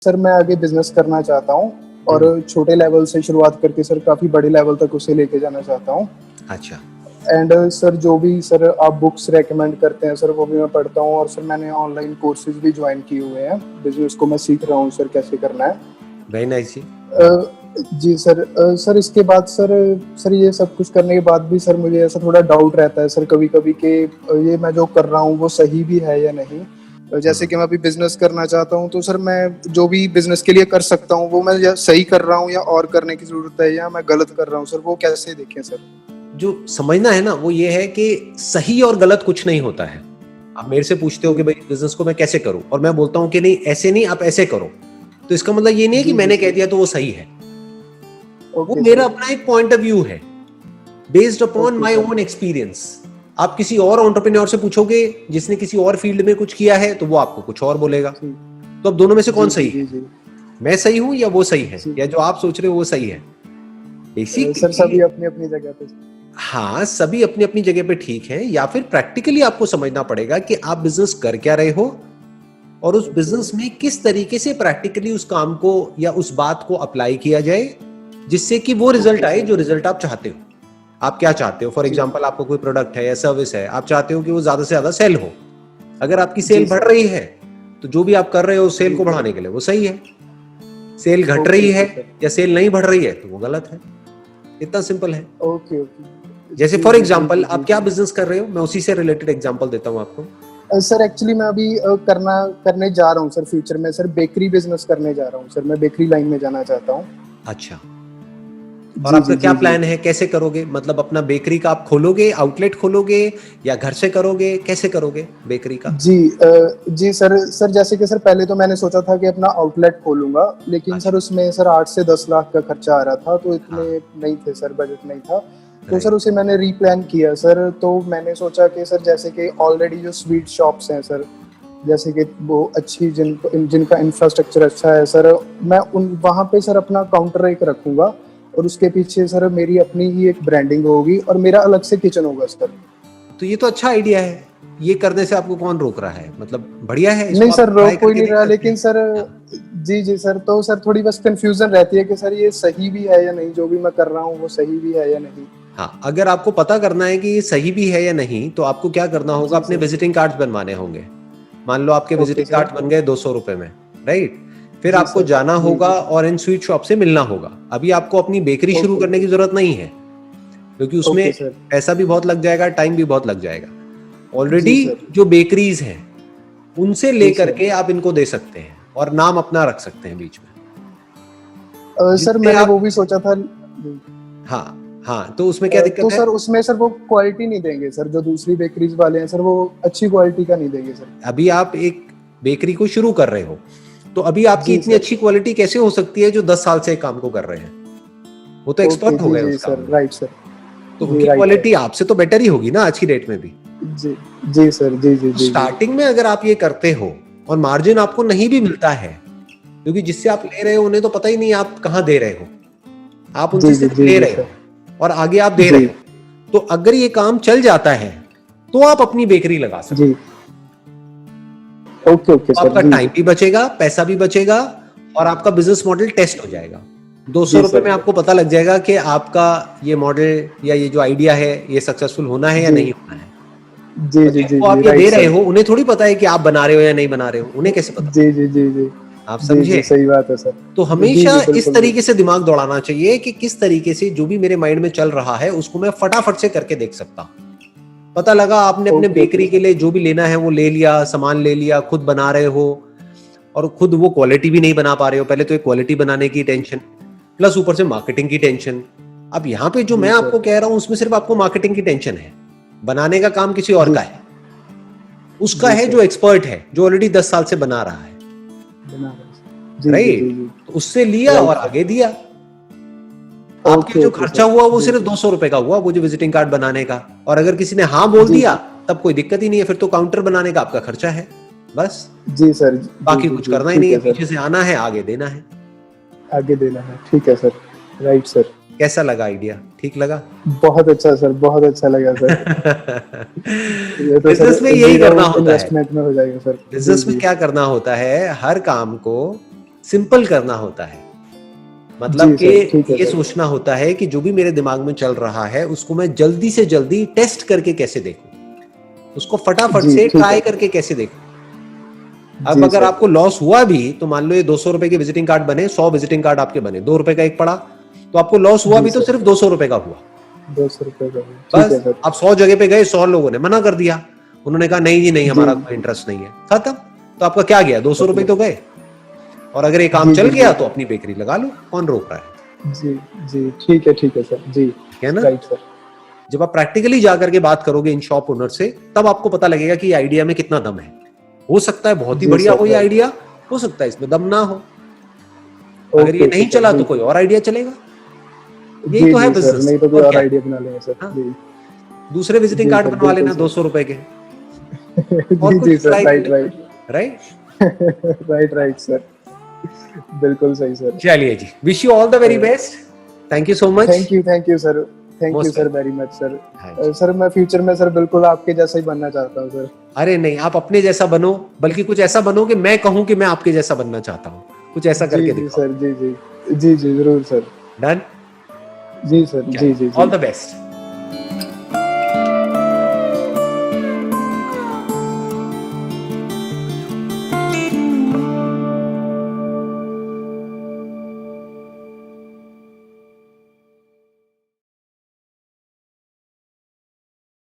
Sir मैं आगे business करना चाहता हूँ और छोटे लेवल से शुरुआत करके सर काफी बड़े लेवल तक उसे लेके जाना चाहता हूँ। अच्छा। एंड सर जो भी सर आप बुक्स रेकमेंड करते हैं सर वो भी मैं पढ़ता हूँ, और सर मैंने ऑनलाइन कोर्सेज भी ज्वाइन किए हुए हैं, बिजनेस को मैं सीख रहा हूँ सर कैसे करना है। वेरी नाइस जी। जी सर। सर इसके बाद सर ये सब कुछ करने के बाद भी सर मुझे ऐसा थोड़ा डाउट रहता है सर कभी कभी कि ये मैं जो कर रहा हूँ वो सही भी है या नहीं। जैसे कि मैं अभी बिजनेस करना चाहता हूँ, तो सर मैं जो भी बिजनेस के लिए कर सकता हूँ वो मैं सही कर रहा हूँ या और करने की जरूरत है, या मैं गलत कर रहा हूँ सर, वो कैसे देखें सर? जो समझना है ना वो ये है कि सही और गलत कुछ नहीं होता है। आप मेरे से पूछते हो कि भाई बिजनेस को मैं कैसे करूं, और मैं बोलता हूं कि नहीं ऐसे नहीं, आप ऐसे करो, तो इसका मतलब ये नहीं है कि मैंने कह दिया तो वो सही है। वो मेरा अपना एक पॉइंट ऑफ व्यू है based upon my own experience. आप किसी और एंटरप्रेन्योर से पूछोगे जिसने किसी और फील्ड में कुछ किया है तो वो आपको कुछ और बोलेगा। तो अब दोनों में से कौन सही है? मैं सही हूं या वो सही है, या जो आप सोच रहे हो वो सही है? सर सभी अपनी अपनी जगह पे। हाँ, सभी अपनी अपनी जगह पे ठीक है। या फिर प्रैक्टिकली आपको समझना पड़ेगा कि आप बिजनेस कर क्या रहे हो, और उस बिजनेस में किस तरीके से प्रैक्टिकली उस काम को या उस बात को अप्लाई किया जाए जिससे कि वो रिजल्ट आए जो रिजल्ट आप चाहते हो। आप क्या चाहते हो? फॉर एग्जांपल आपको कोई प्रोडक्ट है या सर्विस है, आप चाहते हो कि वो ज्यादा से ज्यादा सेल हो। अगर आपकी सेल बढ़ रही है तो जो भी आप कर रहे हो सेल को बढ़ाने के लिए वो सही है। सेल घट रही है या सेल नहीं बढ़ रही है तो वो गलत है। इतना सिंपल है। Okay okay. जैसे फॉर एग्जांपल आप क्या बिजनेस कर रहे हो, मैं उसी से रिलेटेड एग्जांपल देता हूं आपको। सर एक्चुअली मैं अभी करने जा रहा हूँ सर, फ्यूचर में सर बेकरी बिजनेस करने जा रहा हूँ सर, मैं बेकरी लाइन में जाना चाहता हूँ। अच्छा, और आपका क्या प्लान है, कैसे करोगे? मतलब अपना बेकरी का आप खोलोगे, आउटलेट खोलोगे, या घर से करोगे, कैसे करोगे बेकरी का? जी सर जैसे कि सर पहले तो मैंने सोचा था कि अपना आउटलेट खोलूंगा, लेकिन सर उसमें सर 8 से 10 लाख का खर्चा आ रहा था, तो इतने नहीं थे सर, बजट नहीं था। तो सर उसे मैंने रीप्लान किया सर। तो मैंने सोचा कि सर जैसे कि ऑलरेडी जो स्वीट शॉप्स हैं सर, जैसे कि वो अच्छी जिनका इंफ्रास्ट्रक्चर अच्छा है सर, मैं उन वहाँ पे सर अपना काउंटर एक रखूंगा, और उसके पीछे सर मेरी अपनी ही एक ब्रांडिंग होगी और मेरा अलग से किचन होगा सर। तो ये तो अच्छा आइडिया है। ये करने से आपको कौन रोक रहा है? मतलब बढ़िया है। नहीं सर, रोक कोई नहीं रहा, लेकिन सर जी सर, तो सर थोड़ी बस कंफ्यूजन रहती है कि सर ये सही भी है या नहीं, जो भी मैं कर रहा हूँ वो सही भी है या नहीं। हाँ, अगर आपको पता करना है कि ये सही भी है या नहीं तो आपको क्या करना होगा, अपने विजिटिंग कार्ड्स बनवाने होंगे। मान लो आपके विजिटिंग कार्ड बन गए 200 रुपए में, राइट? फिर आपको जाना होगा और इन स्वीट शॉप से मिलना होगा। अभी आपको अपनी बेकरी शुरू करने की जरूरत नहीं है, क्योंकि उसमें पैसा भी बहुत लग जाएगा, टाइम भी बहुत लग जाएगा। ऑलरेडी जो बेकरीज हैं उनसे लेकर के आप इनको दे सकते हैं और नाम अपना रख सकते हैं बीच में। सर मैंने वो भी सोचा था। हाँ, तो उसमें क्या दिक्कत है? तो सर उसमें सर वो क्वालिटी नहीं देंगे सर, जो दूसरी बेकरीज वाले हैं सर वो अच्छी क्वालिटी का नहीं देंगे सर। अभी आप एक बेकरी को शुरू कर रहे हो, तो अभी आपकी इतनी अच्छी क्वालिटी कैसे हो सकती है जो 10 साल से काम को कर रहे हैं? वो तो एक्सपर्ट हो गए उस काम में। Right sir. तो उनकी क्वालिटी आपसे तो बेटर ही होगी ना आज की डेट में भी। जी सर। जी। स्टार्टिंग में अगर आप ये करते हो और मार्जिन आपको नहीं भी मिलता है, क्योंकि जिससे आप ले रहे हो उन्हें तो पता ही नहीं आप कहाँ दे रहे हो, आप उनसे सिर्फ ले रहे हो और आगे आप दे रहे हो, तो अगर ये काम चल जाता है तो आप अपनी बेकरी लगा सकते हो। Okay sir. आपका टाइम भी बचेगा, पैसा भी बचेगा, और आपका बिजनेस मॉडल टेस्ट हो जाएगा। 200 रुपए में आपको पता लग जाएगा कि आपका ये मॉडल या ये जो आइडिया है ये सक्सेसफुल होना है या नहीं होना है। जी आप ये दे रहे हो, उन्हें थोड़ी पता है कि आप बना रहे हो या नहीं बना रहे हो, उन्हें कैसे पता? जी आप समझे? सही बात है सर। तो हमेशा इस तरीके से दिमाग दौड़ाना चाहिए कि किस तरीके से जो भी मेरे माइंड में चल रहा है उसको मैं फटाफट से करके देख सकता हूं। पता लगा आपने अपने बेकरी के लिए जो भी लेना है वो ले लिया, सामान ले लिया, खुद बना रहे हो और खुद वो क्वालिटी भी नहीं बना पा रहे हो। पहले तो एक क्वालिटी बनाने की टेंशन, प्लस ऊपर से मार्केटिंग की टेंशन। अब यहाँ पे जो मैं आपको कह रहा हूं उसमें सिर्फ आपको मार्केटिंग की टेंशन है, बनाने का काम किसी और का है, उसका है जो एक्सपर्ट है, जो ऑलरेडी 10 साल से बना रहा है, राइट? तो उससे लिया और आगे दिया। आपके जो खर्चा हुआ वो सिर्फ 200 रुपए का हुआ, वो जो विजिटिंग कार्ड बनाने का। और अगर किसी ने हाँ बोल दिया तब कोई दिक्कत ही नहीं है, फिर तो काउंटर बनाने का आपका खर्चा है बस। जी सर। बाकी कुछ करना ही नहीं है, पीछे से आना है, आगे देना है। ठीक है सर। Right sir. कैसा लगा आइडिया? ठीक लगा? बहुत अच्छा सर, बहुत अच्छा लगा सर। बिजनेस में यही करना होता है। इन्वेस्टमेंट में हो जाएगा सर। बिजनेस में क्या करना होता है, हर काम को सिंपल करना होता है। मतलब जी सर, ठीक कि है ये सर। सोचना होता है कि जो भी मेरे दिमाग में चल रहा है उसको मैं जल्दी से जल्दी टेस्ट करके कैसे देखूं, उसको फटाफट जी, से ठीक ट्राई है। करके कैसे देखूं। अब जी अगर सर। आपको लॉस हुआ भी तो मान लो ये 200 रुपए के विजिटिंग कार्ड बने, 100 विजिटिंग कार्ड आपके बने, 2 रुपए का एक पड़ा, तो आपको लॉस हुआ जी भी तो सर, सिर्फ 200 रुपए का हुआ। 200 रुपये का भी, ठीक बस है सर। आप 100 जगह पे गए, 100 लोगों ने मना कर दिया, उन्होंने कहा नहीं जी नहीं, जी, हमारा कोई इंटरेस्ट नहीं है, खत्म। तो आपका क्या गया, 200 रुपए तो मतलब गए। और अगर ये काम जी, चल जी, गया जी। तो अपनी बेकरी लगा लो, कौन रोक रहा है। जी, जी, ठीक है सर। जी, ठीक है ना। Right sir. जब आप प्रैक्टिकली जाकर के बात करोगे इन शॉप ओनर से, तब आपको पता लगेगा कि आइडिया में कितना दम है। हो सकता है बहुत ही जी बढ़िया सर, हो ये राइट। आइडिया, हो सकता है इसमें दम ना हो। अगर ये ओके, ओके नहीं सर, चला तो जी। कोई और आइडिया चलेगा। यही जी, तो है जी सर, बिजनेस, नहीं तो कोई और और क्या है। आइडिया बना लेंगे सर। हाँ, जी, दूसरे विजिटिंग जी कार्ड सर, बनवा बिल्कुल लेना सर। 200 रुपए के, और जी, कुछ जी सर, ट्राई कर राइट, लेना। Right. Right. Right, right sir. बिल्कुल सही सर। चलिए जी, wish you all the very best. Thank you so much. Thank you sir. Thank you most sir welcome. Very much sir. हाँ जी। सर मैं future में सर बिल्कुल आपके जैसा ही बनना चाहता हूँ सर। अरे नहीं, आप अपने जैसा बनो, बल्कि कुछ ऐसा बनो कि मैं कहूं कि मैं आपके जैसा बनना चाहता हूं। कुछ ऐसा जी, करके जी दिखाओ। सर, जी, जी। जी, जी, ज़रूर सर। डन। जी सर, जी, चलिए, जी, ऑल जी। The best.